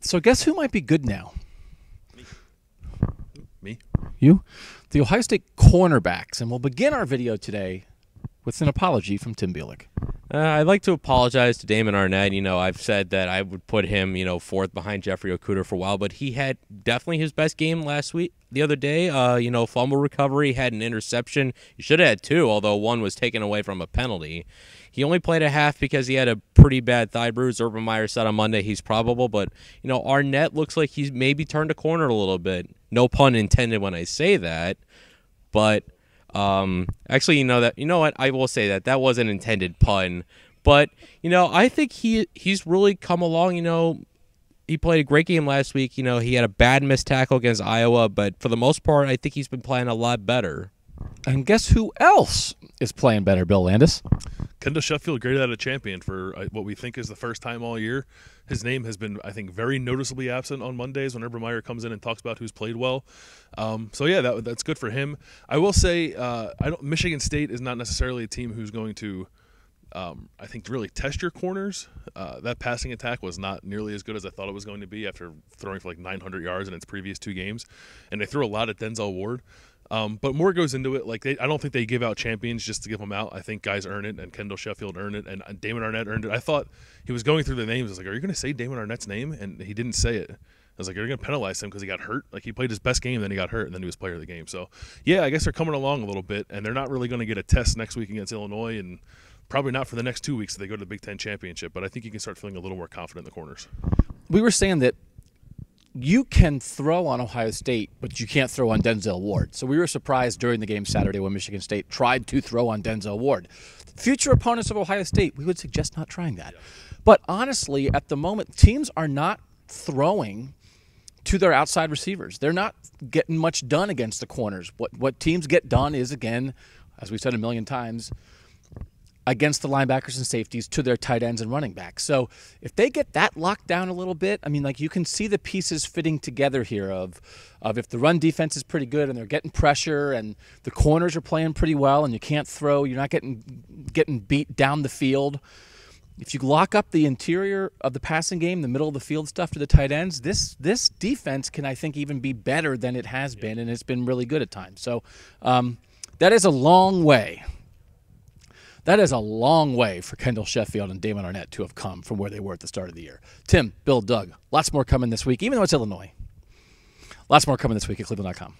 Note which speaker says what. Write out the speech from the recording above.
Speaker 1: So guess who might be good now?
Speaker 2: Me?
Speaker 1: You? The Ohio State cornerbacks. And we'll begin our video today with an apology from Tim Bielik.
Speaker 3: I'd like to apologize to Damon Arnette. You know, I've said that I would put him, fourth behind Jeffrey Okudah for a while, but he had definitely his best game the other day. Fumble recovery, had an interception. He should have had two, although one was taken away from a penalty. He only played a half because he had a pretty bad thigh bruise. Urban Meyer said on Monday he's probable, but, Arnette looks like he's maybe turned a corner a little bit. No pun intended when I say that, but... actually, I will say that was an intended pun, but I think he's really come along. He played a great game last week. He had a bad missed tackle against Iowa, but for the most part, I think he's been playing a lot better.
Speaker 1: And guess who else is playing better, Bill Landis?
Speaker 2: Kendall Sheffield graded out a champion for what we think is the first time all year. His name has been, I think, very noticeably absent on Mondays when Urban Meyer comes in and talks about who's played well. That's good for him. I will say, Michigan State is not necessarily a team who's going to, I think, really test your corners. That passing attack was not nearly as good as I thought it was going to be after throwing for like 900 yards in its previous two games, and they threw a lot at Denzel Ward. But more goes into it. I don't think they give out champions just to give them out. I think guys earn it, and Kendall Sheffield earned it, and Damon Arnette earned it. I thought he was going through the names. I was like, are you going to say Damon Arnette's name? And he didn't say it. I was like, are you going to penalize him because he got hurt? Like, he played his best game, then he got hurt, and then he was player of the game. So, yeah, I guess they're coming along a little bit, and they're not really going to get a test next week against Illinois, and probably not for the next 2 weeks if they go to the Big Ten Championship. But I think you can start feeling a little more confident in the corners.
Speaker 1: We were saying that you can throw on Ohio State, but you can't throw on Denzel Ward. So we were surprised during the game Saturday when Michigan State tried to throw on Denzel Ward. Future opponents of Ohio State, we would suggest not trying that. Yeah. But honestly, at the moment, teams are not throwing to their outside receivers. They're not getting much done against the corners. What teams get done is, again, as we've said a million times, against the linebackers and safeties to their tight ends and running backs. So if they get that locked down a little bit, you can see the pieces fitting together here of if the run defense is pretty good and they're getting pressure and the corners are playing pretty well and you can't throw, you're not getting beat down the field. If you lock up the interior of the passing game, the middle of the field stuff to the tight ends, this defense can, I think, even be better than it has been, and it's been really good at times. So that is a long way. That is a long way for Kendall Sheffield and Damon Arnette to have come from where they were at the start of the year. Tim, Bill, Doug, lots more coming this week, even though it's Illinois. Lots more coming this week at cleveland.com.